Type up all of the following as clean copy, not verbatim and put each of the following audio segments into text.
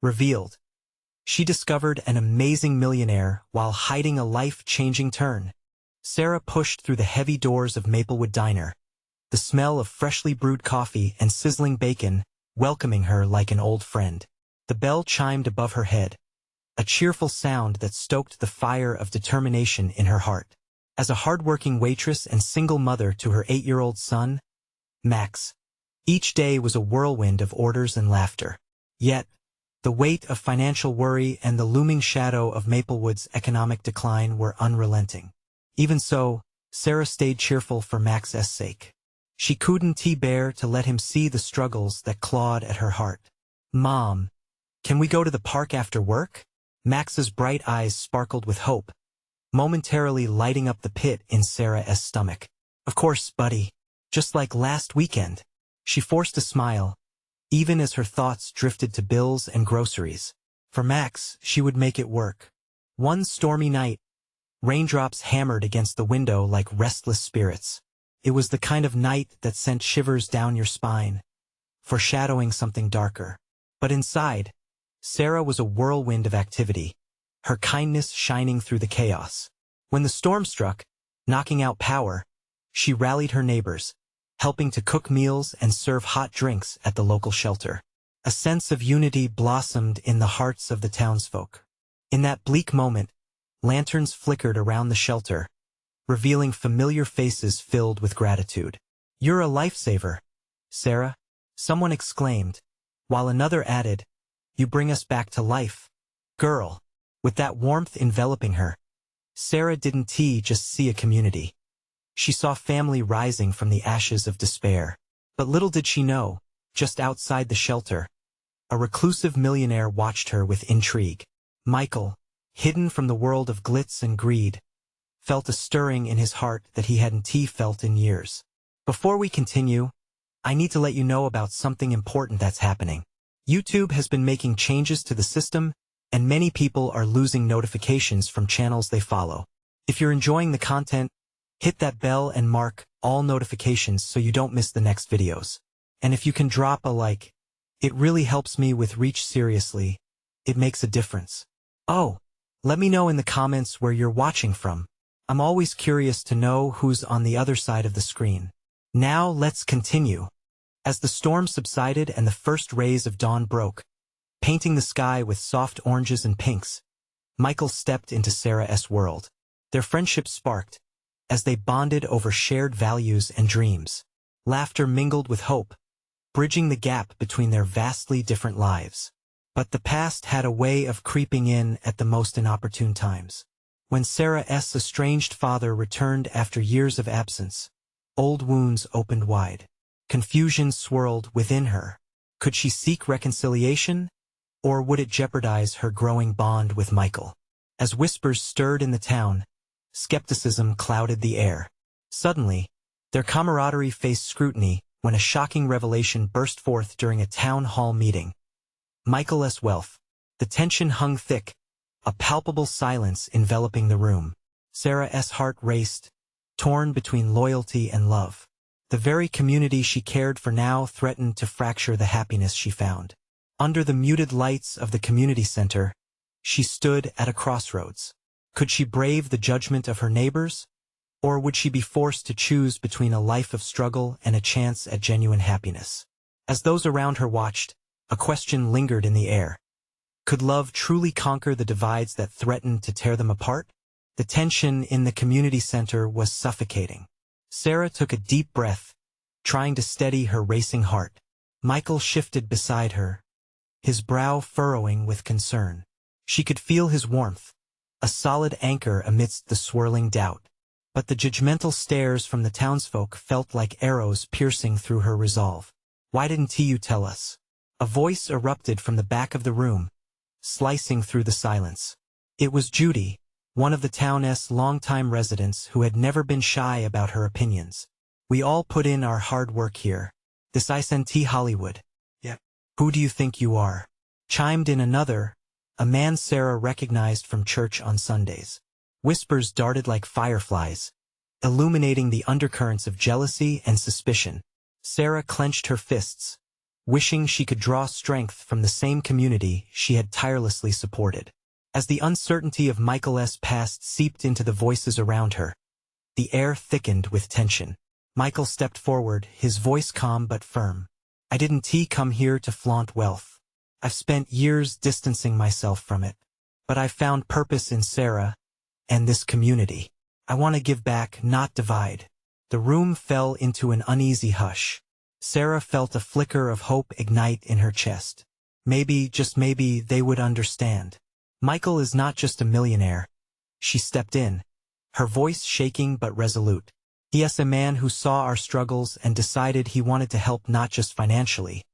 Revealed. She discovered an amazing millionaire while hiding a life-changing turn. Sarah pushed through the heavy doors of Maplewood Diner, the smell of freshly brewed coffee and sizzling bacon welcoming her like an old friend. The bell chimed above her head, a cheerful sound that stoked the fire of determination in her heart. As a hard-working waitress and single mother to her 8-year-old son, Max, each day was a whirlwind of orders and laughter. Yet, the weight of financial worry and the looming shadow of Maplewood's economic decline were unrelenting. Even so, Sarah stayed cheerful for Max's sake. She couldn't bear to let him see the struggles that clawed at her heart. "Mom, can we go to the park after work?" Max's bright eyes sparkled with hope, momentarily lighting up the pit in Sarah's stomach. "Of course, buddy. Just like last weekend." She forced a smile, even as her thoughts drifted to bills and groceries. For Max, she would make it work. One stormy night, raindrops hammered against the window like restless spirits. It was the kind of night that sent shivers down your spine, foreshadowing something darker. But inside, Sarah was a whirlwind of activity, her kindness shining through the chaos. When the storm struck, knocking out power, she rallied her neighbors, helping to cook meals and serve hot drinks at the local shelter. A sense of unity blossomed in the hearts of the townsfolk. In that bleak moment, lanterns flickered around the shelter, revealing familiar faces filled with gratitude. "You're a lifesaver, Sarah," someone exclaimed, while another added, "You bring us back to life, girl." With that warmth enveloping her, Sarah didn't just see a community. She saw family rising from the ashes of despair. But little did she know, just outside the shelter, a reclusive millionaire watched her with intrigue. Michael, hidden from the world of glitz and greed, felt a stirring in his heart that he hadn't felt in years. Before we continue, I need to let you know about something important that's happening. YouTube has been making changes to the system, and many people are losing notifications from channels they follow. If you're enjoying the content, hit that bell and mark all notifications so you don't miss the next videos. And if you can drop a like, it really helps me with reach. Seriously, it makes a difference. Oh, let me know in the comments where you're watching from. I'm always curious to know who's on the other side of the screen. Now let's continue. As the storm subsided and the first rays of dawn broke, painting the sky with soft oranges and pinks, Michael stepped into Sarah's world. Their friendship sparked as they bonded over shared values and dreams. Laughter mingled with hope, bridging the gap between their vastly different lives. But the past had a way of creeping in at the most inopportune times. When Sarah's estranged father returned after years of absence, old wounds opened wide. Confusion swirled within her. Could she seek reconciliation, or would it jeopardize her growing bond with Michael? As whispers stirred in the town, skepticism clouded the air. Suddenly, their camaraderie faced scrutiny when a shocking revelation burst forth during a town hall meeting. Michael's wealth. The tension hung thick, a palpable silence enveloping the room. Sarah's heart raced, torn between loyalty and love. The very community she cared for now threatened to fracture the happiness she found. Under the muted lights of the community center, she stood at a crossroads. Could she brave the judgment of her neighbors, or would she be forced to choose between a life of struggle and a chance at genuine happiness? As those around her watched, a question lingered in the air. Could love truly conquer the divides that threatened to tear them apart? The tension in the community center was suffocating. Sarah took a deep breath, trying to steady her racing heart. Michael shifted beside her, his brow furrowing with concern. She could feel his warmth, a solid anchor amidst the swirling doubt. But the judgmental stares from the townsfolk felt like arrows piercing through her resolve. "Why didn't you tell us?" A voice erupted from the back of the room, slicing through the silence. It was Judy, one of the town's longtime residents who had never been shy about her opinions. "We all put in our hard work here. This isn't Hollywood." "Yeah. Who do you think you are?" chimed in another, a man Sarah recognized from church on Sundays. Whispers darted like fireflies, illuminating the undercurrents of jealousy and suspicion. Sarah clenched her fists, wishing she could draw strength from the same community she had tirelessly supported. As the uncertainty of Michael's past seeped into the voices around her, the air thickened with tension. Michael stepped forward, his voice calm but firm. I didn't come here to flaunt wealth. I've spent years distancing myself from it. But I've found purpose in Sarah and this community. I want to give back, not divide. The room fell into an uneasy hush. Sarah felt a flicker of hope ignite in her chest. Maybe, just maybe, they would understand. Michael is not just a millionaire. She stepped in, her voice shaking but resolute. He is a man who saw our struggles and decided he wanted to help not just financially,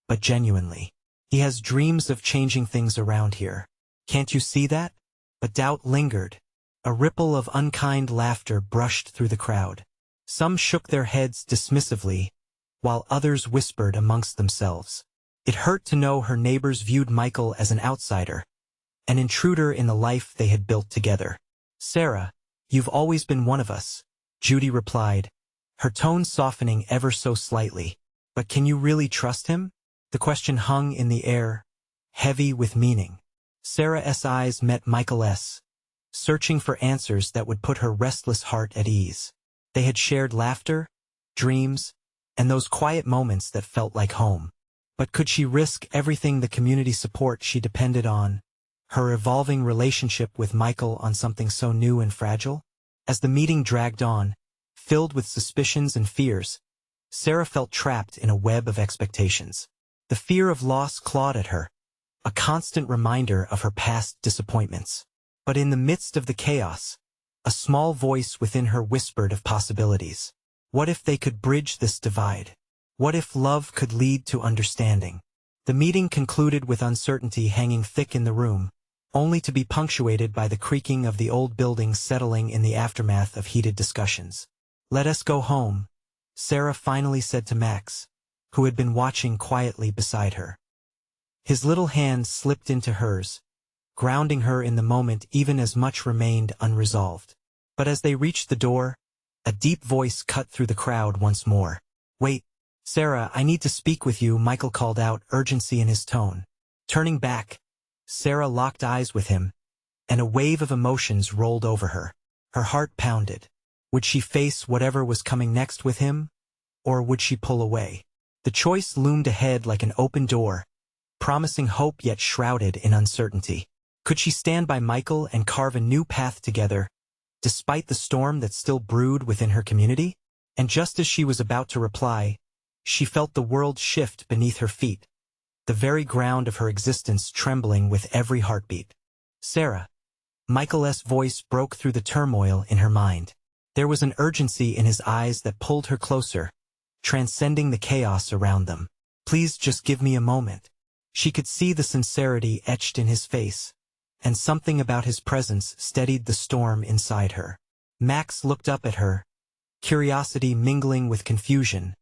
but genuinely. He has dreams of changing things around here. Can't you see that? But doubt lingered. A ripple of unkind laughter brushed through the crowd. Some shook their heads dismissively, while others whispered amongst themselves. It hurt to know her neighbors viewed Michael as an outsider, an intruder in the life they had built together. Sarah, you've always been one of us, Judy replied, her tone softening ever so slightly. But can you really trust him? The question hung in the air, heavy with meaning. Sarah's eyes met Michael's, searching for answers that would put her restless heart at ease. They had shared laughter, dreams, and those quiet moments that felt like home. But could she risk everything the community support she depended on, her evolving relationship with Michael, on something so new and fragile? As the meeting dragged on, filled with suspicions and fears, Sarah felt trapped in a web of expectations. The fear of loss clawed at her, a constant reminder of her past disappointments. But in the midst of the chaos, a small voice within her whispered of possibilities. What if they could bridge this divide? What if love could lead to understanding? The meeting concluded with uncertainty hanging thick in the room, only to be punctuated by the creaking of the old building settling in the aftermath of heated discussions. Let us go home, Sarah finally said to Max, who had been watching quietly beside her. His little hand slipped into hers, grounding her in the moment even as much remained unresolved. But as they reached the door, a deep voice cut through the crowd once more. Wait, Sarah, I need to speak with you, Michael called out, urgency in his tone. Turning back, Sarah locked eyes with him, and a wave of emotions rolled over her. Her heart pounded. Would she face whatever was coming next with him, or would she pull away? The choice loomed ahead like an open door, promising hope yet shrouded in uncertainty. Could she stand by Michael and carve a new path together, despite the storm that still brewed within her community? And just as she was about to reply, she felt the world shift beneath her feet, the very ground of her existence trembling with every heartbeat. Sarah. Michael's voice broke through the turmoil in her mind. There was an urgency in his eyes that pulled her closer, transcending the chaos around them. Please just give me a moment. She could see the sincerity etched in his face, and something about his presence steadied the storm inside her. Max looked up at her, curiosity mingling with confusion,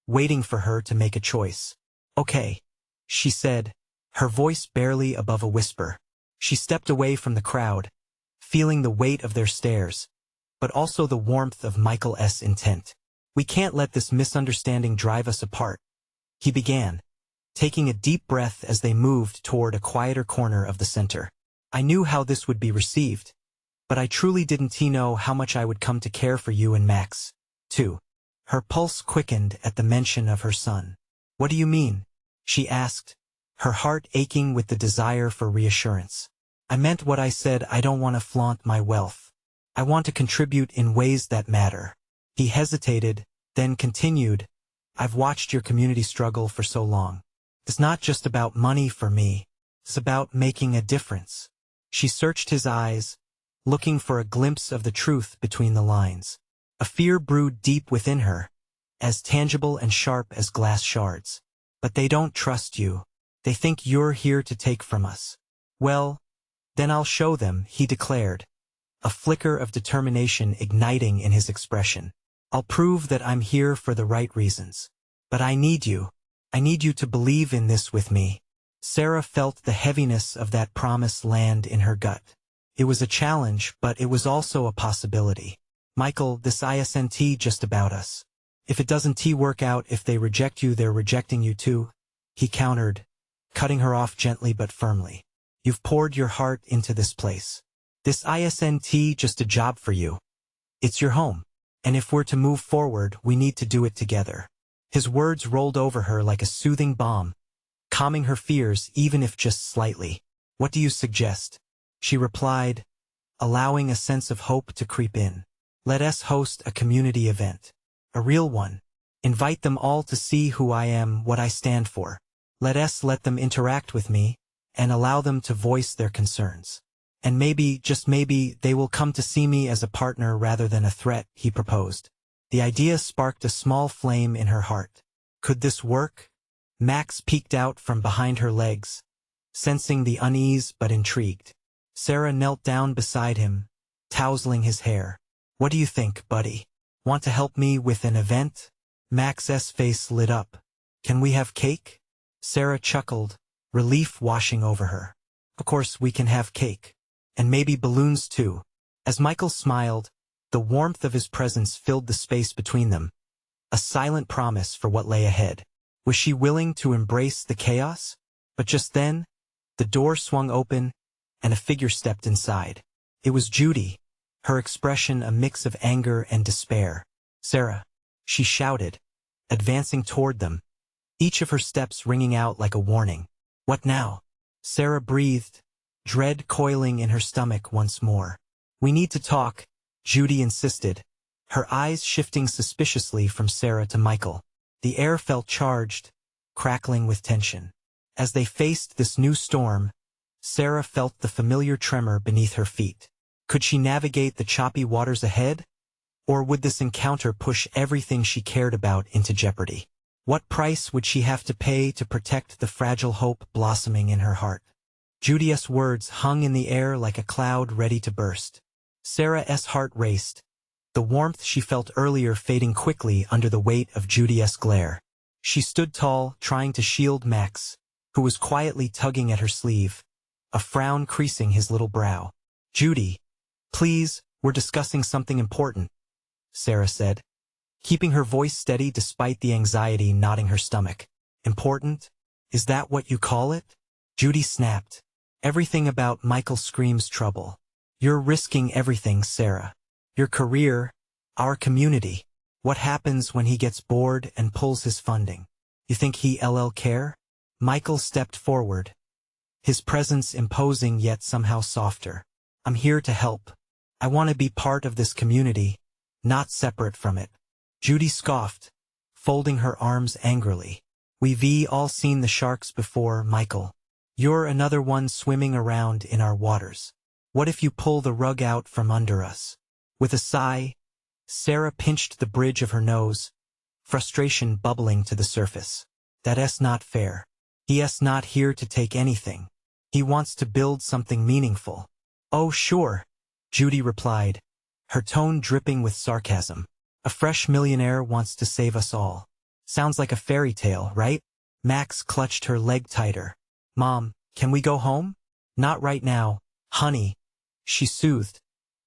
waiting for her to make a choice. Okay, she said, her voice barely above a whisper. She stepped away from the crowd, feeling the weight of their stares, but also the warmth of Michael's intent. We can't let this misunderstanding drive us apart, he began, taking a deep breath as they moved toward a quieter corner of the center. I knew how this would be received, but I truly didn't know how much I would come to care for you and Max, too. Her pulse quickened at the mention of her son. What do you mean? She asked, her heart aching with the desire for reassurance. I meant what I said. I don't want to flaunt my wealth. I want to contribute in ways that matter. He hesitated, then continued, I've watched your community struggle for so long. It's not just about money for me. It's about making a difference. She searched his eyes, looking for a glimpse of the truth between the lines. A fear brewed deep within her, as tangible and sharp as glass shards. But they don't trust you. They think you're here to take from us. Well, then I'll show them, he declared, a flicker of determination igniting in his expression. I'll prove that I'm here for the right reasons. But I need you. I need you to believe in this with me. Sarah felt the heaviness of that promise land in her gut. It was a challenge, but it was also a possibility. Michael, this isn't just about us. If it doesn't work out, if they reject you, they're rejecting you too. he countered, cutting her off gently but firmly. You've poured your heart into this place. This isn't just a job for you. It's your home. And if we're to move forward, we need to do it together. His words rolled over her like a soothing balm, calming her fears even if just slightly. What do you suggest? She replied, allowing a sense of hope to creep in. Let us host a community event. A real one. Invite them all to see who I am, what I stand for. Let them interact with me, and allow them to voice their concerns. And maybe, just maybe, they will come to see me as a partner rather than a threat, he proposed. The idea sparked a small flame in her heart. Could this work? Max peeked out from behind her legs, sensing the unease but intrigued. Sarah knelt down beside him, tousling his hair. What do you think, buddy? Want to help me with an event? Max's face lit up. Can we have cake? Sarah chuckled, relief washing over her. Of course we can have cake. And maybe balloons too. As Michael smiled, the warmth of his presence filled the space between them. A silent promise for what lay ahead. Was she willing to embrace the chaos? But just then, the door swung open, and a figure stepped inside. It was Judy, her expression a mix of anger and despair. Sarah, she shouted, advancing toward them, each of her steps ringing out like a warning. What now? Sarah breathed, dread coiling in her stomach once more. We need to talk, Judy insisted, her eyes shifting suspiciously from Sarah to Michael. The air felt charged, crackling with tension. As they faced this new storm, Sarah felt the familiar tremor beneath her feet. Could she navigate the choppy waters ahead? Or would this encounter push everything she cared about into jeopardy? What price would she have to pay to protect the fragile hope blossoming in her heart? Judy's words hung in the air like a cloud ready to burst. Sarah's heart raced, the warmth she felt earlier fading quickly under the weight of Judy's glare. She stood tall, trying to shield Max, who was quietly tugging at her sleeve, a frown creasing his little brow. Judy, please, we're discussing something important, Sarah said, keeping her voice steady despite the anxiety knotting her stomach. Important? Is that what you call it? Judy snapped. Everything about Michael screams trouble. You're risking everything, Sarah. Your career, our community. What happens when he gets bored and pulls his funding? You think he'll care? Michael stepped forward, his presence imposing yet somehow softer. I'm here to help. I want to be part of this community, not separate from it. Judy scoffed, folding her arms angrily. We've all seen the sharks before, Michael. You're another one swimming around in our waters. What if you pull the rug out from under us? With a sigh, Sarah pinched the bridge of her nose, frustration bubbling to the surface. That's not fair. He's not here to take anything. He wants to build something meaningful. Oh sure, Judy replied, her tone dripping with sarcasm. A fresh millionaire wants to save us all. Sounds like a fairy tale, right? Max clutched her leg tighter. Mom, can we go home? Not right now, honey, she soothed,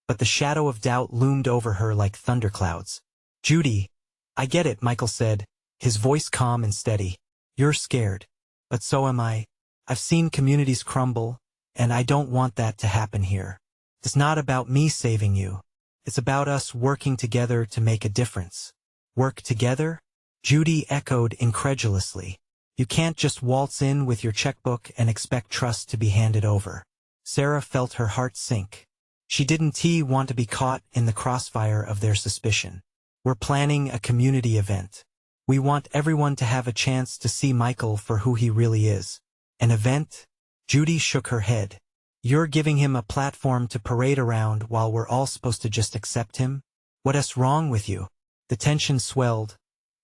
but the shadow of doubt loomed over her like thunderclouds. Judy, I get it, Michael said, his voice calm and steady. You're scared. But so am I. I've seen communities crumble, and I don't want that to happen here. It's not about me saving you. It's about us working together to make a difference. Work together? Judy echoed incredulously. You can't just waltz in with your checkbook and expect trust to be handed over. Sarah felt her heart sink. She didn't want to be caught in the crossfire of their suspicion. We're planning a community event. We want everyone to have a chance to see Michael for who he really is. An event? Judy shook her head. You're giving him a platform to parade around while we're all supposed to just accept him? What's wrong with you? The tension swelled,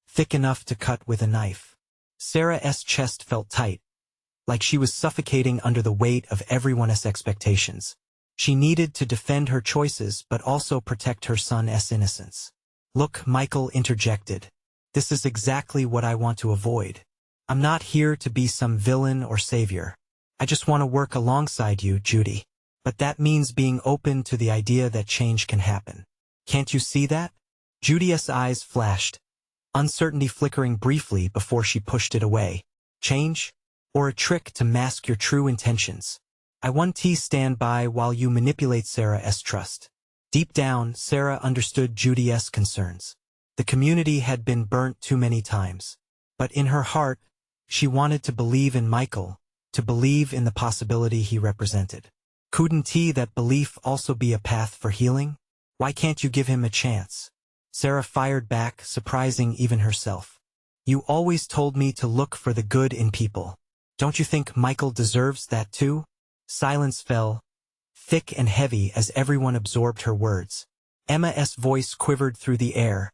thick enough to cut with a knife. Sarah's chest felt tight, like she was suffocating under the weight of everyone's expectations. She needed to defend her choices but also protect her son's innocence. Look, Michael interjected. This is exactly what I want to avoid. I'm not here to be some villain or savior. I just want to work alongside you, Judy. But that means being open to the idea that change can happen. Can't you see that? Judy's eyes flashed, uncertainty flickering briefly before she pushed it away. Change? Or a trick to mask your true intentions? I want to stand by while you manipulate Sarah's trust. Deep down, Sarah understood Judy's concerns. The community had been burnt too many times. But in her heart, she wanted to believe in Michael, to believe in the possibility he represented. Couldn't that belief also be a path for healing? Why can't you give him a chance? Sarah fired back, surprising even herself. You always told me to look for the good in people. Don't you think Michael deserves that too? Silence fell, thick and heavy as everyone absorbed her words. Emma's voice quivered through the air,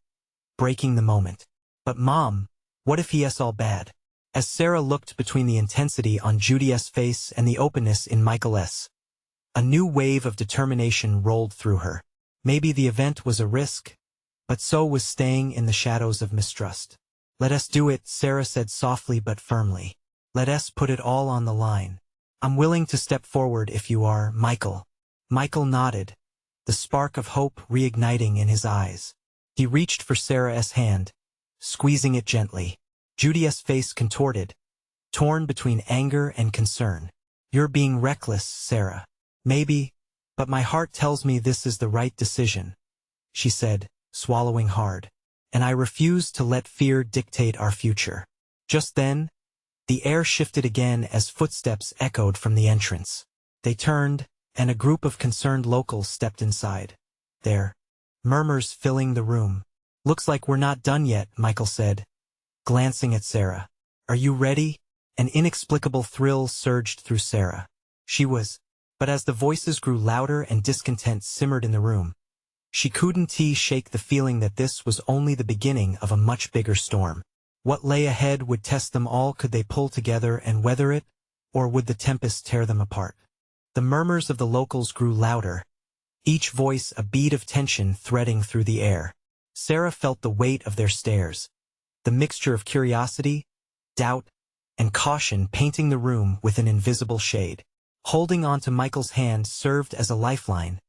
breaking the moment. But Mom, what if he's all bad? As Sarah looked between the intensity on Judy's face and the openness in Michael's, a new wave of determination rolled through her. Maybe the event was a risk, but so was staying in the shadows of mistrust. Let us do it, Sarah said softly but firmly. Let us put it all on the line. I'm willing to step forward if you are, Michael. Michael nodded, the spark of hope reigniting in his eyes. He reached for Sarah's hand, squeezing it gently. Judy's face contorted, torn between anger and concern. You're being reckless, Sarah. Maybe, but my heart tells me this is the right decision, she said, swallowing hard. And I refuse to let fear dictate our future. Just then, the air shifted again as footsteps echoed from the entrance. They turned, and a group of concerned locals stepped inside. There, murmurs filling the room. Looks like we're not done yet, Michael said, glancing at Sarah. Are you ready? An inexplicable thrill surged through Sarah. She was, but as the voices grew louder and discontent simmered in the room, she couldn't shake the feeling that this was only the beginning of a much bigger storm. What lay ahead would test them all. Could they pull together and weather it, or would the tempest tear them apart? The murmurs of the locals grew louder, each voice a bead of tension threading through the air. Sarah felt the weight of their stares, the mixture of curiosity, doubt, and caution painting the room with an invisible shade. Holding on to Michael's hand served as a lifeline,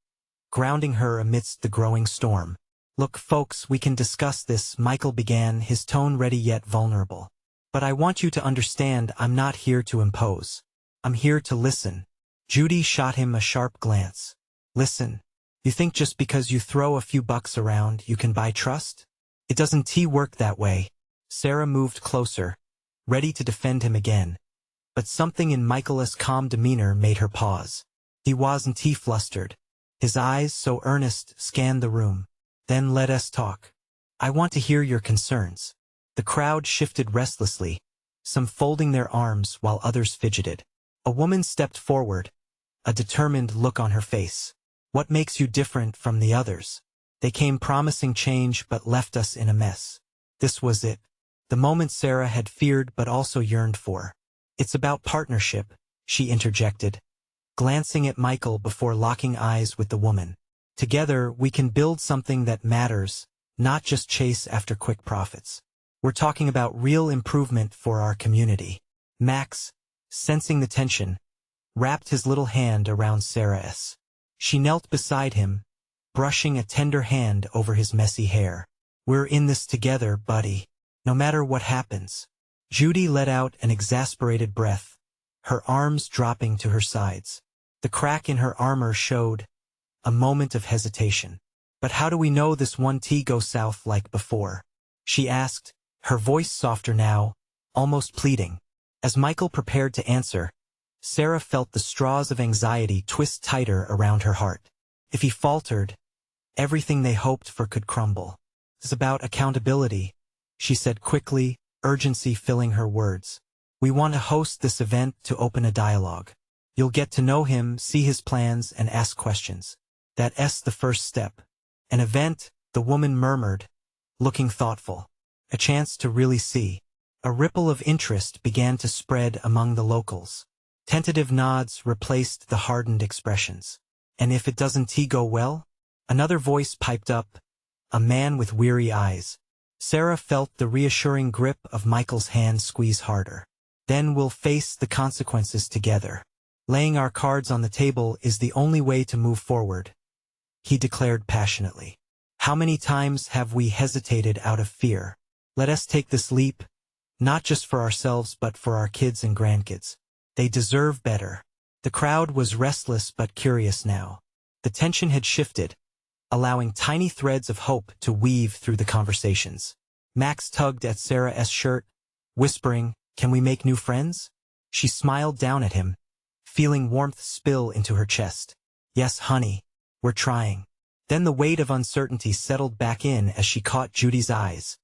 grounding her amidst the growing storm. Look, folks, we can discuss this, Michael began, his tone ready yet vulnerable. But I want you to understand I'm not here to impose. I'm here to listen. Judy shot him a sharp glance. Listen, you think just because you throw a few bucks around you can buy trust? It doesn't work that way. Sarah moved closer, ready to defend him again. But something in Michael's calm demeanor made her pause. He wasn't flustered. His eyes, so earnest, scanned the room. Then let us talk. I want to hear your concerns. The crowd shifted restlessly, some folding their arms while others fidgeted. A woman stepped forward, a determined look on her face. What makes you different from the others? They came promising change but left us in a mess. This was it. The moment Sarah had feared but also yearned for. It's about partnership, she interjected, glancing at Michael before locking eyes with the woman. Together, we can build something that matters, not just chase after quick profits. We're talking about real improvement for our community. Max, sensing the tension, wrapped his little hand around Sarah's. She knelt beside him, brushing a tender hand over his messy hair. We're in this together, buddy. No matter what happens. Judy let out an exasperated breath, her arms dropping to her sides. The crack in her armor showed a moment of hesitation. But how do we know this won't go south like before? She asked, her voice softer now, almost pleading. As Michael prepared to answer, Sarah felt the straws of anxiety twist tighter around her heart. If he faltered, everything they hoped for could crumble. It's about accountability, she said quickly, urgency filling her words. We want to host this event to open a dialogue. You'll get to know him, see his plans, and ask questions. That's the first step. An event, the woman murmured, looking thoughtful. A chance to really see. A ripple of interest began to spread among the locals. Tentative nods replaced the hardened expressions. And if it doesn't go well? Another voice piped up, a man with weary eyes. Sarah felt the reassuring grip of Michael's hand squeeze harder. Then we'll face the consequences together. Laying our cards on the table is the only way to move forward, he declared passionately. How many times have we hesitated out of fear? Let us take this leap, Not just for ourselves but for our kids and grandkids. They deserve better. The crowd was restless but curious now. The tension had shifted, allowing tiny threads of hope to weave through the conversations. Max tugged at Sarah's shirt, whispering, "Can we make new friends?" She smiled down at him, feeling warmth spill into her chest. "Yes, honey, we're trying." Then the weight of uncertainty settled back in as she caught Judy's eyes.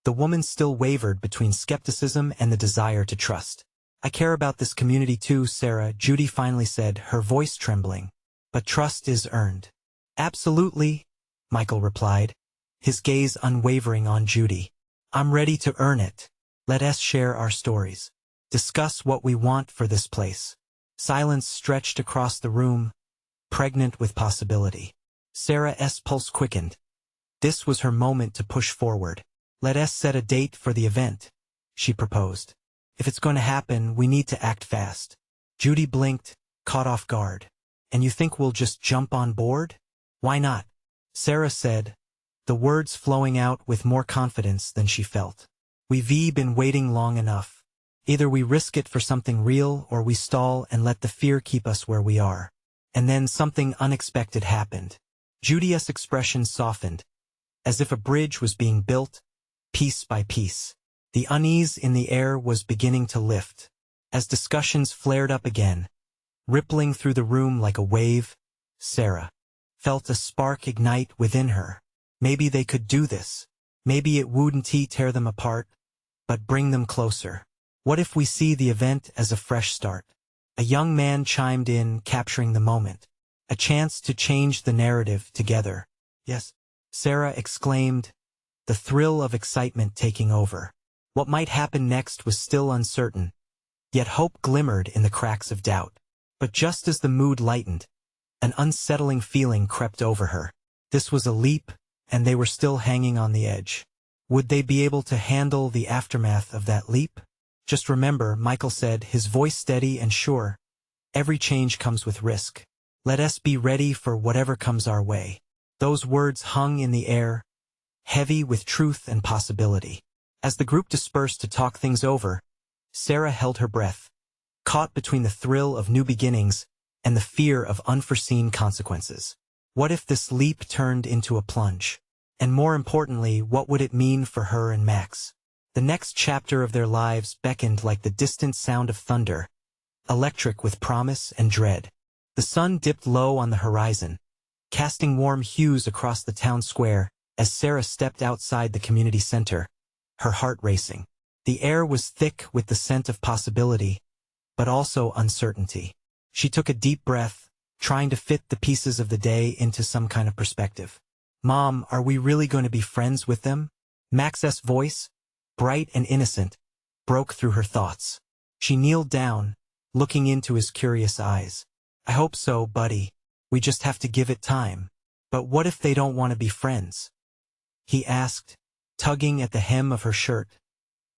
The woman still wavered between skepticism and the desire to trust. "I care about this community too, Sarah," Judy finally said, her voice trembling. "But trust is earned." "Absolutely," Michael replied, his gaze unwavering on Judy. "I'm ready to earn it. Let us share our stories. Discuss what we want for this place." Silence stretched across the room, pregnant with possibility. Sarah's pulse quickened. This was her moment to push forward. "Let us set a date for the event," she proposed. "If it's going to happen, we need to act fast." Judy blinked, caught off guard. "And you think we'll just jump on board?" "Why not?" Sarah said, the words flowing out with more confidence than she felt. "We've been waiting long enough. Either we risk it for something real or we stall and let the fear keep us where we are." And then something unexpected happened. Judy's expression softened, as if a bridge was being built, piece by piece. The unease in the air was beginning to lift. As discussions flared up again, rippling through the room like a wave, Sarah felt a spark ignite within her. Maybe they could do this. Maybe it wouldn't tear them apart, but bring them closer. "What if we see the event as a fresh start?" A young man chimed in, capturing the moment. "A chance to change the narrative together." "Yes," Sarah exclaimed, the thrill of excitement taking over. What might happen next was still uncertain, yet hope glimmered in the cracks of doubt. But just as the mood lightened, an unsettling feeling crept over her. This was a leap, and they were still hanging on the edge. Would they be able to handle the aftermath of that leap? "Just remember," Michael said, his voice steady and sure, "every change comes with risk. Let us be ready for whatever comes our way." Those words hung in the air, heavy with truth and possibility. As the group dispersed to talk things over, Sarah held her breath, caught between the thrill of new beginnings and the fear of unforeseen consequences. What if this leap turned into a plunge? And more importantly, what would it mean for her and Max? The next chapter of their lives beckoned like the distant sound of thunder, electric with promise and dread. The sun dipped low on the horizon, casting warm hues across the town square as Sarah stepped outside the community center, her heart racing. The air was thick with the scent of possibility, but also uncertainty. She took a deep breath, trying to fit the pieces of the day into some kind of perspective. "Mom, are we really going to be friends with them?" Max's voice, bright and innocent, broke through her thoughts. She kneeled down, looking into his curious eyes. "I hope so, buddy. We just have to give it time." "But what if they don't want to be friends?" he asked, tugging at the hem of her shirt,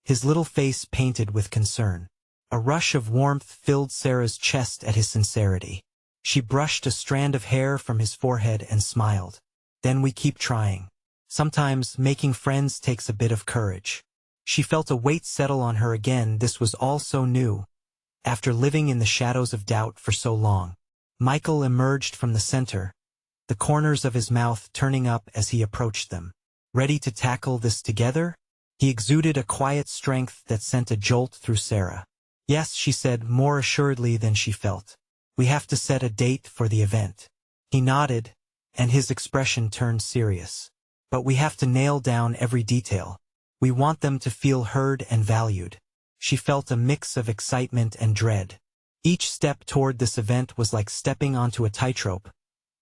his little face painted with concern. A rush of warmth filled Sarah's chest at his sincerity. She brushed a strand of hair from his forehead and smiled. "Then we keep trying. Sometimes making friends takes a bit of courage." She felt a weight settle on her again. This was all so new, after living in the shadows of doubt for so long. Michael emerged from the center, the corners of his mouth turning up as he approached them. "Ready to tackle this together?" He exuded a quiet strength that sent a jolt through Sarah. "Yes," she said more assuredly than she felt. "We have to set a date for the event." He nodded, and his expression turned serious. "But we have to nail down every detail. We want them to feel heard and valued." She felt a mix of excitement and dread. Each step toward this event was like stepping onto a tightrope,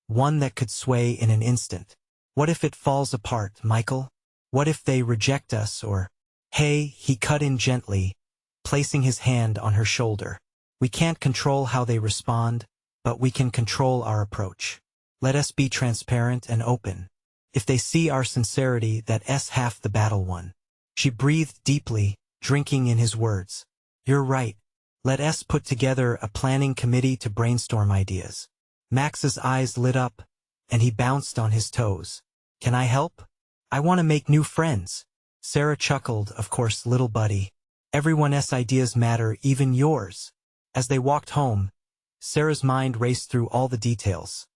one that could sway in an instant. "What if it falls apart, Michael? What if they reject us or—" "Hey," he cut in gently, placing his hand on her shoulder. "We can't control how they respond, but we can control our approach. Let us be transparent and open. If they see our sincerity, that's half the battle won." She breathed deeply, drinking in his words. "You're right. Let us put together a planning committee to brainstorm ideas." Max's eyes lit up, and he bounced on his toes. "Can I help? I want to make new friends." Sarah chuckled, "Of course, little buddy. Everyone's ideas matter, even yours. As they walked home, Sarah's mind raced through all the details.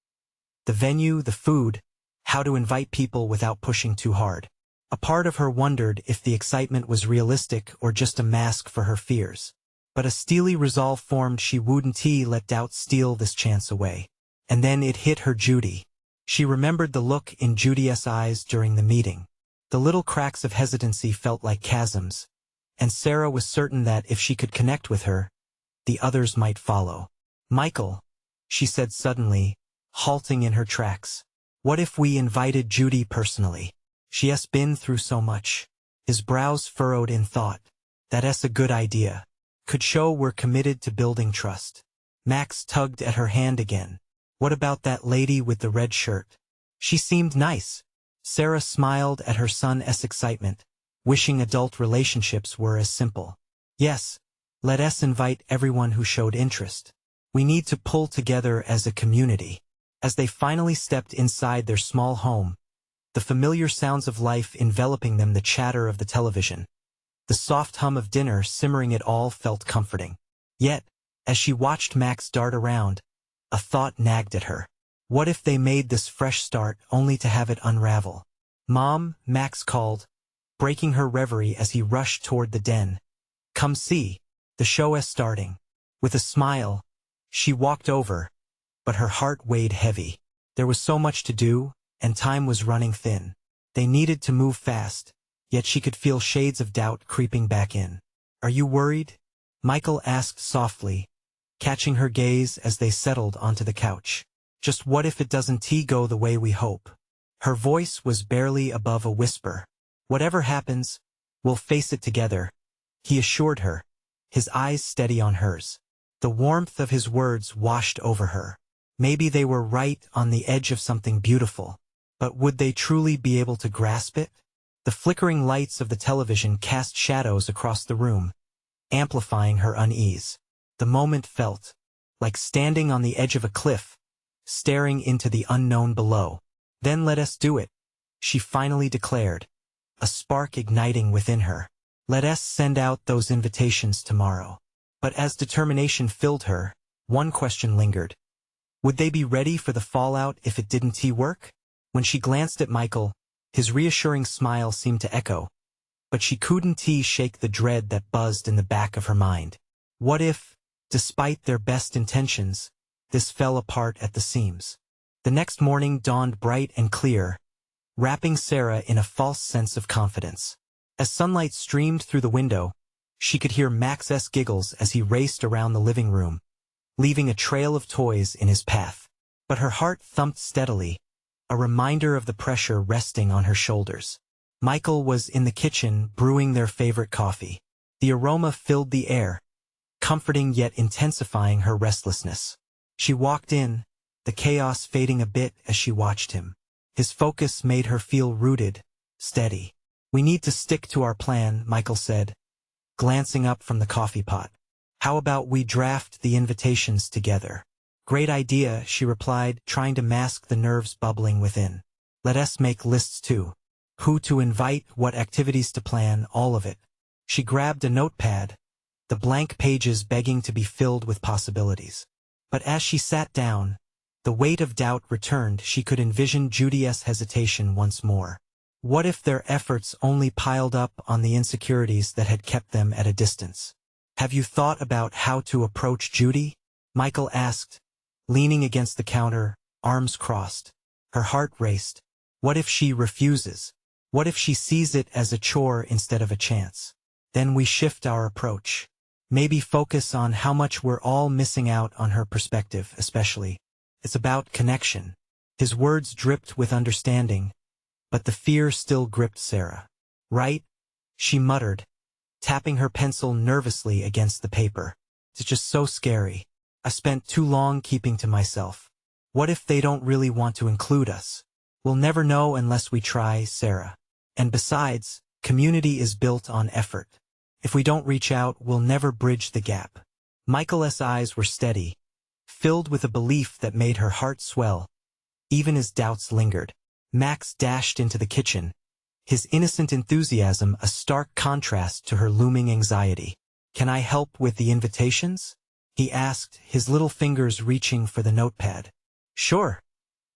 The venue, the food, how to invite people without pushing too hard. A part of her wondered if the excitement was realistic or just a mask for her fears. But a steely resolve formed. She wouldn't let doubt steal this chance away. And then it hit her: Judy. She remembered the look in Judy's eyes during the meeting. The little cracks of hesitancy felt like chasms, and Sarah was certain that if she could connect with her, the others might follow. Michael, she said suddenly, halting in her tracks. What if we invited Judy personally? She's been through so much. His brows furrowed in thought. That's a good idea. Could show we're committed to building trust. Max tugged at her hand again. What about that lady with the red shirt? She seemed nice. Sarah smiled at her son's excitement, wishing adult relationships were as simple. Yes, let us invite everyone who showed interest. We need to pull together as a community. As they finally stepped inside their small home, the familiar sounds of life enveloping them, the chatter of the television, the soft hum of dinner simmering, it all felt comforting. Yet, as she watched Max dart around, a thought nagged at her. What if they made this fresh start only to have it unravel? Mom, Max called, breaking her reverie as he rushed toward the den. Come see, the show is starting. With a smile, she walked over, but her heart weighed heavy. There was so much to do, and time was running thin. They needed to move fast, yet she could feel shades of doubt creeping back in. Are you worried? Michael asked softly, catching her gaze as they settled onto the couch. Just what if it doesn't go the way we hope? Her voice was barely above a whisper. Whatever happens, we'll face it together, he assured her, his eyes steady on hers. The warmth of his words washed over her. Maybe they were right on the edge of something beautiful, but would they truly be able to grasp it? The flickering lights of the television cast shadows across the room, amplifying her unease. The moment felt like standing on the edge of a cliff, staring into the unknown below. Then let us do it, she finally declared, a spark igniting within her. Let us send out those invitations tomorrow. But as determination filled her, one question lingered. Would they be ready for the fallout if it didn't work? When she glanced at Michael, his reassuring smile seemed to echo, but she couldn't shake the dread that buzzed in the back of her mind. What if, despite their best intentions, this fell apart at the seams? The next morning dawned bright and clear, wrapping Sarah in a false sense of confidence. As sunlight streamed through the window, she could hear Max's giggles as he raced around the living room, leaving a trail of toys in his path. But her heart thumped steadily, a reminder of the pressure resting on her shoulders. Michael was in the kitchen brewing their favorite coffee. The aroma filled the air, comforting yet intensifying her restlessness. She walked in, the chaos fading a bit as she watched him. His focus made her feel rooted, steady. We need to stick to our plan, Michael said, glancing up from the coffee pot. How about we draft the invitations together? Great idea, she replied, trying to mask the nerves bubbling within. Let us make lists too. Who to invite, what activities to plan, all of it. She grabbed a notepad, the blank pages begging to be filled with possibilities. But as she sat down, the weight of doubt returned. She could envision Judy's hesitation once more. What if their efforts only piled up on the insecurities that had kept them at a distance? Have you thought about how to approach Judy? Michael asked, leaning against the counter, arms crossed. Her heart raced. What if she refuses? What if she sees it as a chore instead of a chance? Then we shift our approach. Maybe focus on how much we're all missing out on her perspective, especially. It's about connection. His words dripped with understanding, but the fear still gripped Sarah. Right? She muttered, tapping her pencil nervously against the paper. It's just so scary. I spent too long keeping to myself. What if they don't really want to include us? We'll never know unless we try, Sarah. And besides, community is built on effort. If we don't reach out, we'll never bridge the gap. Michael's eyes were steady, filled with a belief that made her heart swell, even as doubts lingered. Max dashed into the kitchen, his innocent enthusiasm a stark contrast to her looming anxiety. "Can I help with the invitations?" he asked, his little fingers reaching for the notepad. "Sure,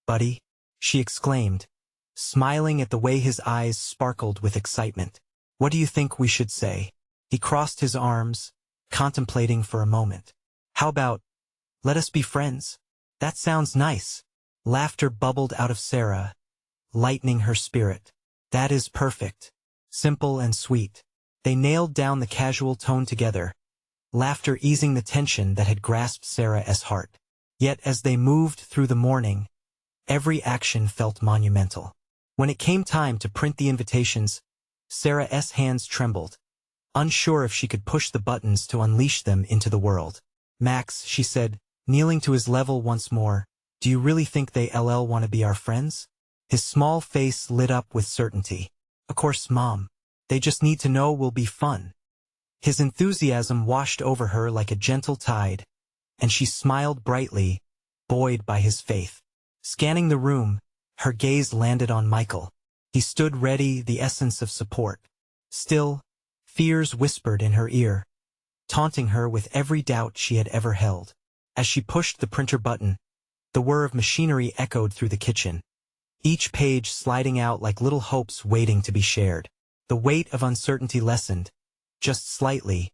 buddy," she exclaimed, smiling at the way his eyes sparkled with excitement. "What do you think we should say?" He crossed his arms, contemplating for a moment. "How about, 'Let us be friends'? That sounds nice." Laughter bubbled out of Sarah, lightening her spirit. "That is perfect. Simple and sweet." They nailed down the casual tone together, laughter easing the tension that had grasped Sarah's heart. Yet as they moved through the morning, every action felt monumental. When it came time to print the invitations, Sarah's hands trembled, unsure if she could push the buttons to unleash them into the world. "Max," she said, kneeling to his level once more, "do you really think they'll want to be our friends?" His small face lit up with certainty. "Of course, Mom. They just need to know we'll be fun." His enthusiasm washed over her like a gentle tide, and she smiled brightly, buoyed by his faith. Scanning the room, her gaze landed on Michael. He stood ready, the essence of support. Still, fears whispered in her ear, taunting her with every doubt she had ever held. As she pushed the printer button, the whir of machinery echoed through the kitchen, each page sliding out like little hopes waiting to be shared. The weight of uncertainty lessened, just slightly,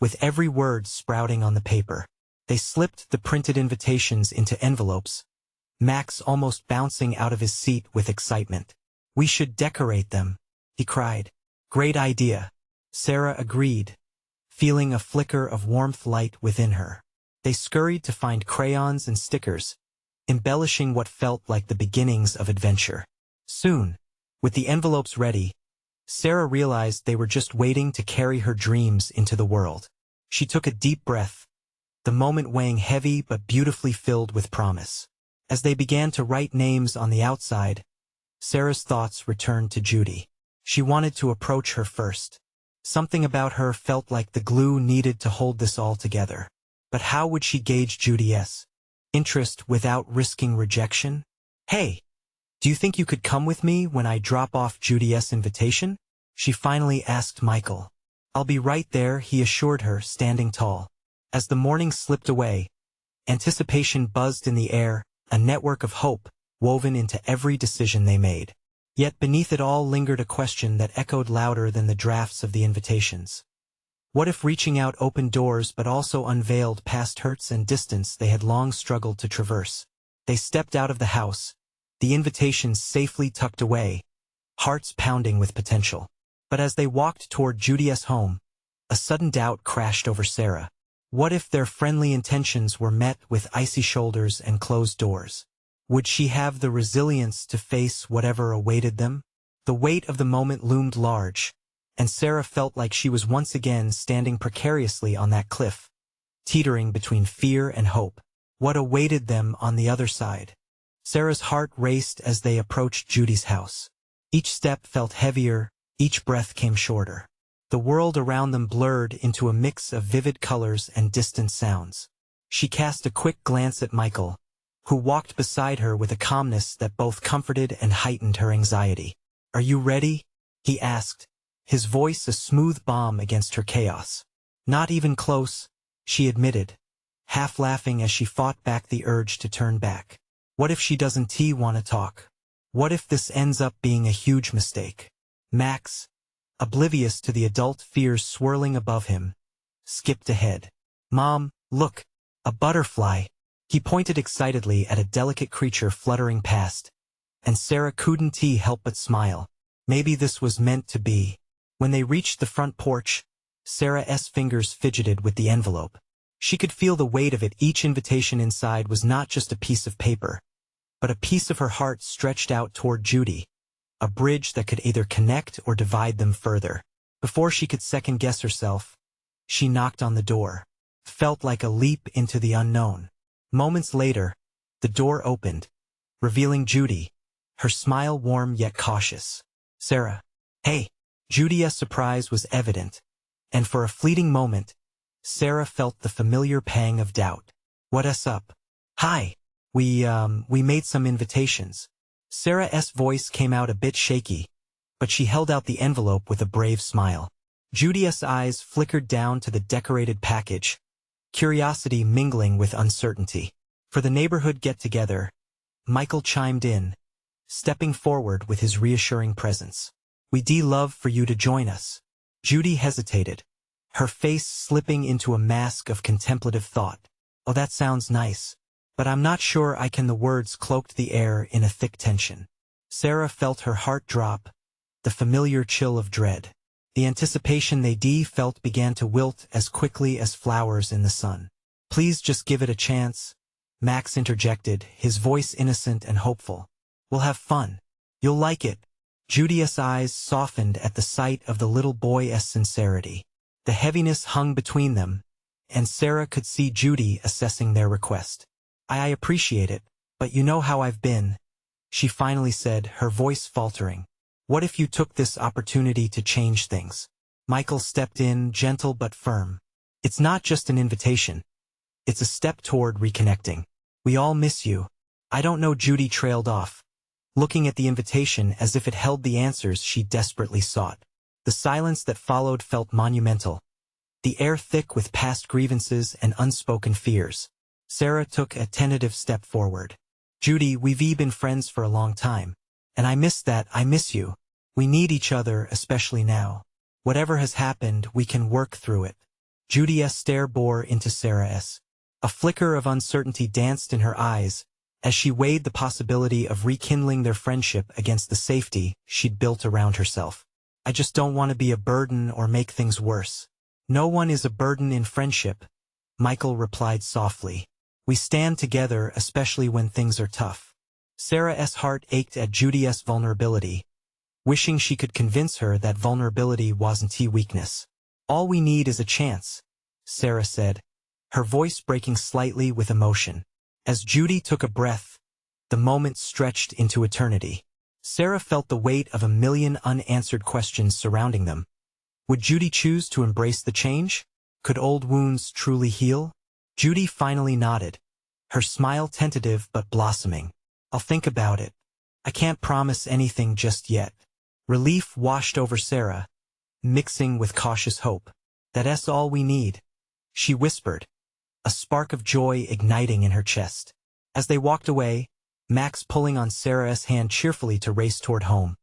with every word sprouting on the paper. They slipped the printed invitations into envelopes, Max almost bouncing out of his seat with excitement. "We should decorate them," he cried. "Great idea." Sarah agreed, feeling a flicker of warmth light within her. They scurried to find crayons and stickers, embellishing what felt like the beginnings of adventure. Soon, with the envelopes ready, Sarah realized they were just waiting to carry her dreams into the world. She took a deep breath, the moment weighing heavy but beautifully filled with promise. As they began to write names on the outside, Sarah's thoughts returned to Judy. She wanted to approach her first. Something about her felt like the glue needed to hold this all together. But how would she gauge Judy's interest without risking rejection? "Hey, do you think you could come with me when I drop off Judy's invitation?" she finally asked Michael. "I'll be right there," he assured her, standing tall. As the morning slipped away, anticipation buzzed in the air, a network of hope woven into every decision they made. Yet beneath it all lingered a question that echoed louder than the drafts of the invitations. What if reaching out opened doors but also unveiled past hurts and distance they had long struggled to traverse? They stepped out of the house, the invitations safely tucked away, hearts pounding with potential. But as they walked toward Judy's home, a sudden doubt crashed over Sarah. What if their friendly intentions were met with icy shoulders and closed doors? Would she have the resilience to face whatever awaited them? The weight of the moment loomed large, and Sarah felt like she was once again standing precariously on that cliff, teetering between fear and hope. What awaited them on the other side? Sarah's heart raced as they approached Judy's house. Each step felt heavier, each breath came shorter. The world around them blurred into a mix of vivid colors and distant sounds. She cast a quick glance at Michael, who walked beside her with a calmness that both comforted and heightened her anxiety. "Are you ready?" he asked, his voice a smooth balm against her chaos. "Not even close," she admitted, half laughing as she fought back the urge to turn back. What if she doesn't want to talk? What if this ends up being a huge mistake? Max, oblivious to the adult fears swirling above him, skipped ahead. "Mom, look, a butterfly." He pointed excitedly at a delicate creature fluttering past, and Sarah couldn't help but smile. Maybe this was meant to be. When they reached the front porch, Sarah's fingers fidgeted with the envelope. She could feel the weight of it. Each invitation inside was not just a piece of paper, but a piece of her heart stretched out toward Judy, a bridge that could either connect or divide them further. Before she could second-guess herself, she knocked on the door. Felt like a leap into the unknown. Moments later, the door opened, revealing Judy, her smile warm yet cautious. "Sarah." "Hey." Judy's surprise was evident, and for a fleeting moment, Sarah felt the familiar pang of doubt. "What's up?" "Hi. We made some invitations." Sarah's voice came out a bit shaky, but she held out the envelope with a brave smile. Judy's eyes flickered down to the decorated package, curiosity mingling with uncertainty. For the neighborhood get-together, Michael chimed in, stepping forward with his reassuring presence. We'd love for you to join us. Judy hesitated, her face slipping into a mask of contemplative thought. Oh, that sounds nice, but I'm not sure I can. The words cloaked the air in a thick tension. Sarah felt her heart drop, the familiar chill of dread. The anticipation they felt began to wilt as quickly as flowers in the sun. Please just give it a chance, Max interjected, his voice innocent and hopeful. We'll have fun. You'll like it. Judy's eyes softened at the sight of the little boy's sincerity. The heaviness hung between them, and Sarah could see Judy assessing their request. I appreciate it, but you know how I've been, she finally said, her voice faltering. What if you took this opportunity to change things? Michael stepped in, gentle but firm. It's not just an invitation. It's a step toward reconnecting. We all miss you. I don't know. Judy trailed off, looking at the invitation as if it held the answers she desperately sought. The silence that followed felt monumental, the air thick with past grievances and unspoken fears. Sarah took a tentative step forward. Judy, we've been friends for a long time, and I miss that. I miss you. We need each other, especially now. Whatever has happened, we can work through it. Judy's stare bore into Sarah's. A flicker of uncertainty danced in her eyes as she weighed the possibility of rekindling their friendship against the safety she'd built around herself. I just don't want to be a burden or make things worse. No one is a burden in friendship, Michael replied softly. We stand together, especially when things are tough. Sarah's heart ached at Judy's vulnerability, wishing she could convince her that vulnerability wasn't weakness. All we need is a chance, Sarah said, her voice breaking slightly with emotion. As Judy took a breath, the moment stretched into eternity. Sarah felt the weight of a million unanswered questions surrounding them. Would Judy choose to embrace the change? Could old wounds truly heal? Judy finally nodded, her smile tentative but blossoming. I'll think about it. I can't promise anything just yet. Relief washed over Sarah, mixing with cautious hope. That's all we need, she whispered, a spark of joy igniting in her chest. As they walked away, Max pulling on Sarah's hand cheerfully to race toward home.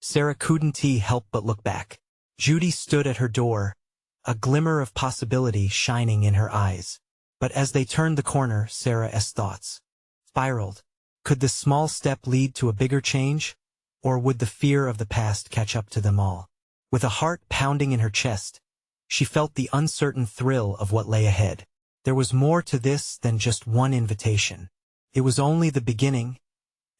Sarah couldn't help but look back. Judy stood at her door, a glimmer of possibility shining in her eyes. But as they turned the corner, Sarah's thoughts spiraled. Could this small step lead to a bigger change? Or would the fear of the past catch up to them all? With a heart pounding in her chest, she felt the uncertain thrill of what lay ahead. There was more to this than just one invitation. It was only the beginning,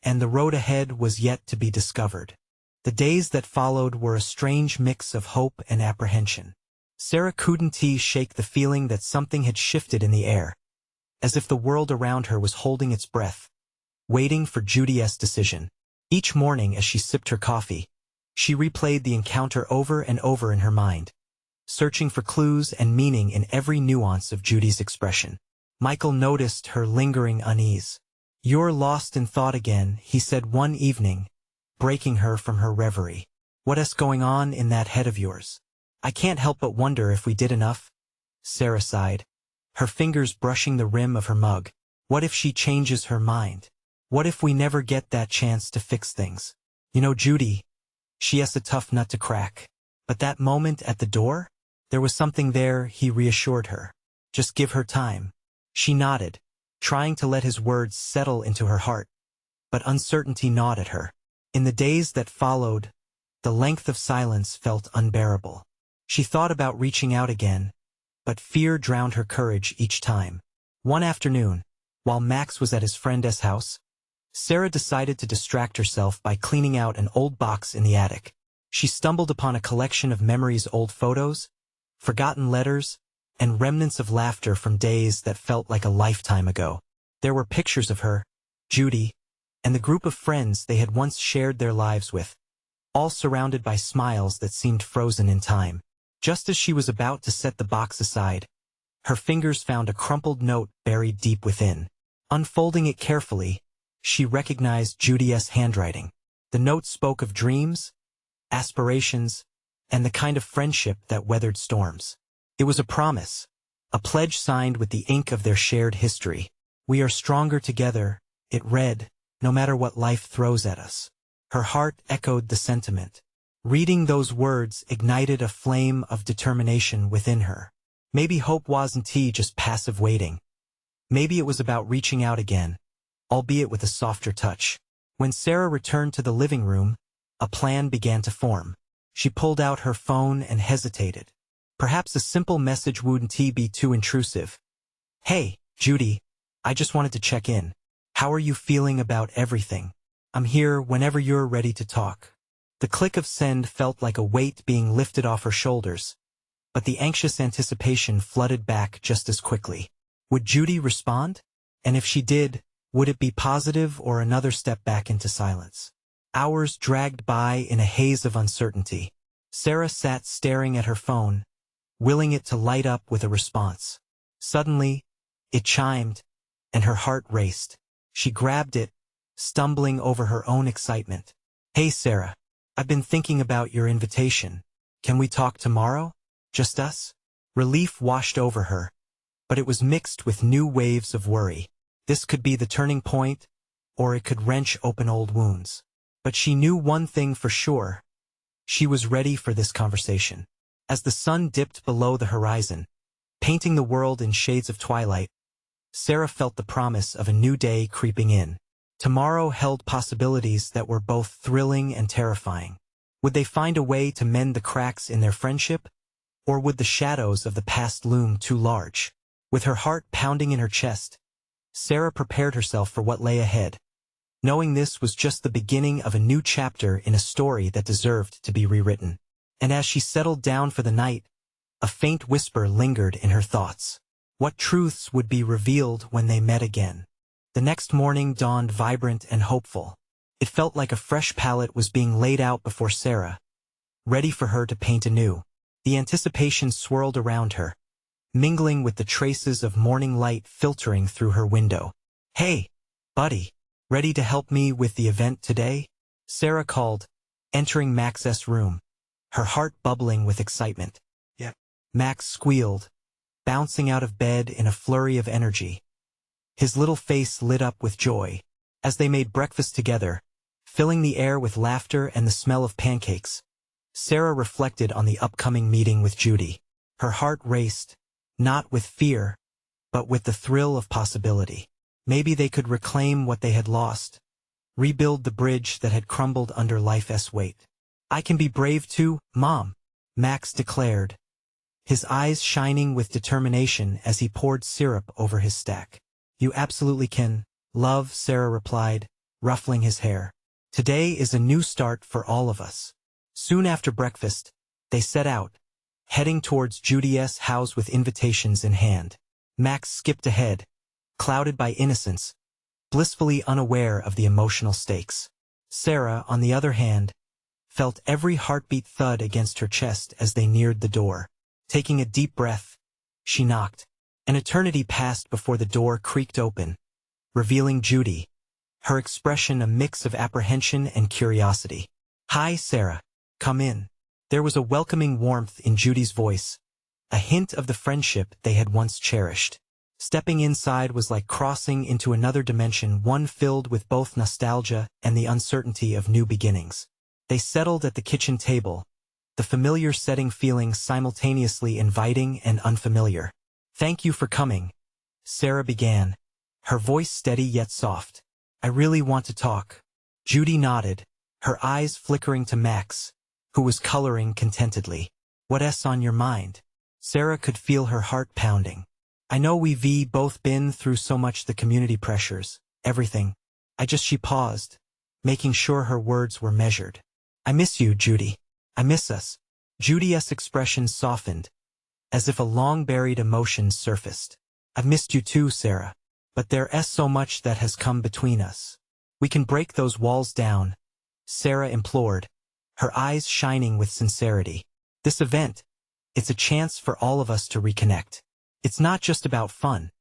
and the road ahead was yet to be discovered. The days that followed were a strange mix of hope and apprehension. Sarah couldn't shake the feeling that something had shifted in the air, as if the world around her was holding its breath, waiting for Judy's decision. Each morning as she sipped her coffee, she replayed the encounter over and over in her mind, searching for clues and meaning in every nuance of Judy's expression. Michael noticed her lingering unease. You're lost in thought again, he said one evening, breaking her from her reverie. What's going on in that head of yours? I can't help but wonder if we did enough. Sarah sighed, her fingers brushing the rim of her mug. What if she changes her mind? What if we never get that chance to fix things? You know, Judy, she has a tough nut to crack. But that moment at the door? There was something there, he reassured her. Just give her time. She nodded, trying to let his words settle into her heart. But uncertainty gnawed at her. In the days that followed, the length of silence felt unbearable. She thought about reaching out again, but fear drowned her courage each time. One afternoon, while Max was at his friend's house, Sarah decided to distract herself by cleaning out an old box in the attic. She stumbled upon a collection of memories, old photos, forgotten letters, and remnants of laughter from days that felt like a lifetime ago. There were pictures of her, Judy, and the group of friends they had once shared their lives with, all surrounded by smiles that seemed frozen in time. Just as she was about to set the box aside, her fingers found a crumpled note buried deep within. Unfolding it carefully, she recognized Judy's handwriting. The note spoke of dreams, aspirations, and the kind of friendship that weathered storms. It was a promise, a pledge signed with the ink of their shared history. "We are stronger together," it read, "no matter what life throws at us." Her heart echoed the sentiment. Reading those words ignited a flame of determination within her. Maybe hope wasn't just passive waiting. Maybe it was about reaching out again, albeit with a softer touch. When Sarah returned to the living room, a plan began to form. She pulled out her phone and hesitated. Perhaps a simple message wouldn't be too intrusive. "Hey, Judy, I just wanted to check in. How are you feeling about everything? I'm here whenever you're ready to talk." The click of send felt like a weight being lifted off her shoulders, but the anxious anticipation flooded back just as quickly. Would Judy respond? And if she did, would it be positive or another step back into silence? Hours dragged by in a haze of uncertainty. Sarah sat staring at her phone, willing it to light up with a response. Suddenly, it chimed, and her heart raced. She grabbed it, stumbling over her own excitement. "Hey Sarah, I've been thinking about your invitation. Can we talk tomorrow? Just us?" Relief washed over her, but it was mixed with new waves of worry. This could be the turning point, or it could wrench open old wounds. But she knew one thing for sure. She was ready for this conversation. As the sun dipped below the horizon, painting the world in shades of twilight, Sarah felt the promise of a new day creeping in. Tomorrow held possibilities that were both thrilling and terrifying. Would they find a way to mend the cracks in their friendship, or would the shadows of the past loom too large? With her heart pounding in her chest, Sarah prepared herself for what lay ahead, knowing this was just the beginning of a new chapter in a story that deserved to be rewritten. And as she settled down for the night, a faint whisper lingered in her thoughts. What truths would be revealed when they met again? The next morning dawned vibrant and hopeful. It felt like a fresh palette was being laid out before Sarah, ready for her to paint anew. The anticipation swirled around her, mingling with the traces of morning light filtering through her window. "Hey, buddy, ready to help me with the event today?" Sarah called, entering Max's room, her heart bubbling with excitement. "Yep." Max squealed, bouncing out of bed in a flurry of energy. His little face lit up with joy. As they made breakfast together, filling the air with laughter and the smell of pancakes, Sarah reflected on the upcoming meeting with Judy. Her heart raced, not with fear, but with the thrill of possibility. Maybe they could reclaim what they had lost, rebuild the bridge that had crumbled under life's weight. "I can be brave too, Mom," Max declared, his eyes shining with determination as he poured syrup over his stack. "You absolutely can, love," Sarah replied, ruffling his hair. "Today is a new start for all of us." Soon after breakfast, they set out, heading towards Judy's house with invitations in hand. Max skipped ahead, clouded by innocence, blissfully unaware of the emotional stakes. Sarah, on the other hand, felt every heartbeat thud against her chest as they neared the door. Taking a deep breath, she knocked. An eternity passed before the door creaked open, revealing Judy, her expression a mix of apprehension and curiosity. "Hi, Sarah. Come in." There was a welcoming warmth in Judy's voice, a hint of the friendship they had once cherished. Stepping inside was like crossing into another dimension, one filled with both nostalgia and the uncertainty of new beginnings. They settled at the kitchen table, the familiar setting feeling simultaneously inviting and unfamiliar. "Thank you for coming," Sarah began, her voice steady yet soft. "I really want to talk." Judy nodded, her eyes flickering to Max, who was coloring contentedly. "What's on your mind?" Sarah could feel her heart pounding. "I know we've both been through so much, the community pressures, everything. She paused, making sure her words were measured. "I miss you, Judy. I miss us." Judy's expression softened, as if a long-buried emotion surfaced. "I've missed you too, Sarah. But there's so much that has come between us. We can break those walls down," Sarah implored, her eyes shining with sincerity. "This event, it's a chance for all of us to reconnect. It's not just about fun.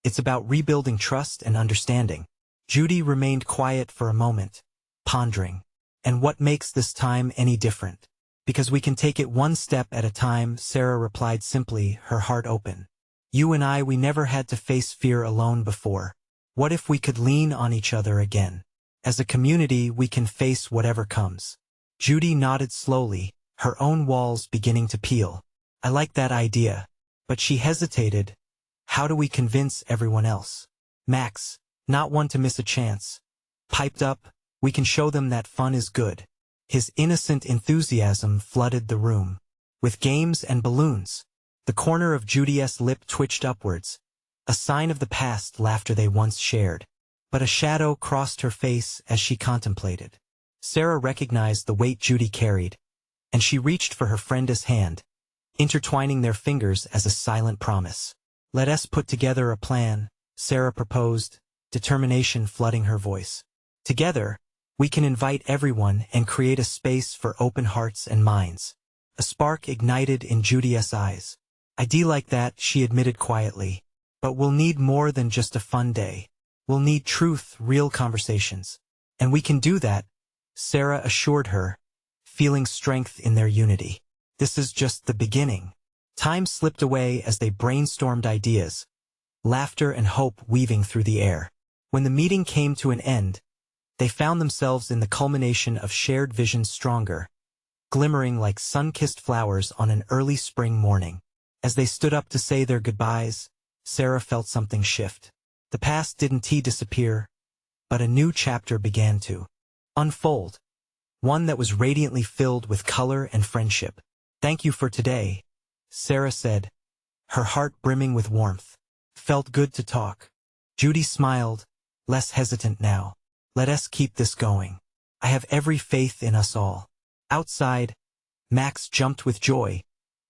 It's about rebuilding trust and understanding." Judy remained quiet for a moment, pondering. And what makes this time any different? Because we can take it one step at a time, Sarah replied simply, her heart open. You and I, we never had to face fear alone before. What if we could lean on each other again? As a community, we can face whatever comes. Judy nodded slowly, her own walls beginning to peel. I like that idea. But she hesitated. How do we convince everyone else? Max, not one to miss a chance, piped up, we can show them that fun is good. His innocent enthusiasm flooded the room. With games and balloons. The corner of Judy's lip twitched upwards, a sign of the past laughter they once shared. But a shadow crossed her face as she contemplated. Sarah recognized the weight Judy carried, and she reached for her friend's hand, intertwining their fingers as a silent promise. Let us put together a plan, Sarah proposed, determination flooding her voice. Together, we can invite everyone and create a space for open hearts and minds. A spark ignited in Judy's eyes. I'd like that, she admitted quietly. But we'll need more than just a fun day. We'll need truth, real conversations. And we can do that, Sarah assured her, feeling strength in their unity. This is just the beginning. Time slipped away as they brainstormed ideas, laughter and hope weaving through the air. When the meeting came to an end, they found themselves in the culmination of shared visions, stronger, glimmering like sun-kissed flowers on an early spring morning. As they stood up to say their goodbyes, Sarah felt something shift. The past didn't disappear, but a new chapter began to unfold, one that was radiantly filled with color and friendship. Thank you for today, Sarah said, her heart brimming with warmth. Felt good to talk. Judy smiled, less hesitant now. Let us keep this going. I have every faith in us all. Outside, Max jumped with joy,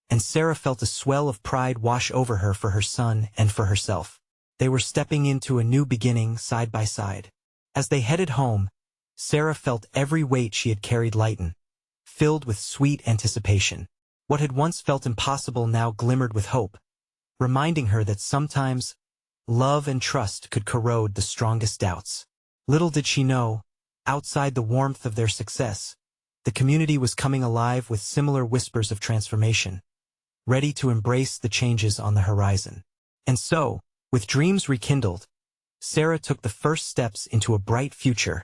and Sarah felt a swell of pride wash over her for her son and for herself. They were stepping into a new beginning side by side. As they headed home, Sarah felt every weight she had carried lighten, filled with sweet anticipation. What had once felt impossible now glimmered with hope, reminding her that sometimes love and trust could corrode the strongest doubts. Little did she know, outside the warmth of their success, the community was coming alive with similar whispers of transformation, ready to embrace the changes on the horizon. And so, with dreams rekindled, Sarah took the first steps into a bright future,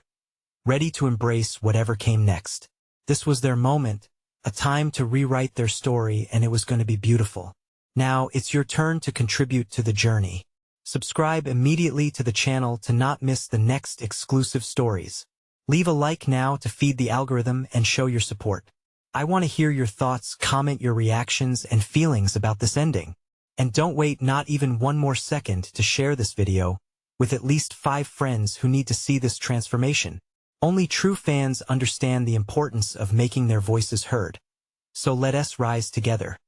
ready to embrace whatever came next. This was their moment, a time to rewrite their story, and it was going to be beautiful. Now, it's your turn to contribute to the journey. Subscribe immediately to the channel to not miss the next exclusive stories. Leave a like now to feed the algorithm and show your support. I want to hear your thoughts, comment your reactions and feelings about this ending. And don't wait not even one more second to share this video with at least 5 friends who need to see this transformation. Only true fans understand the importance of making their voices heard. So let us rise together.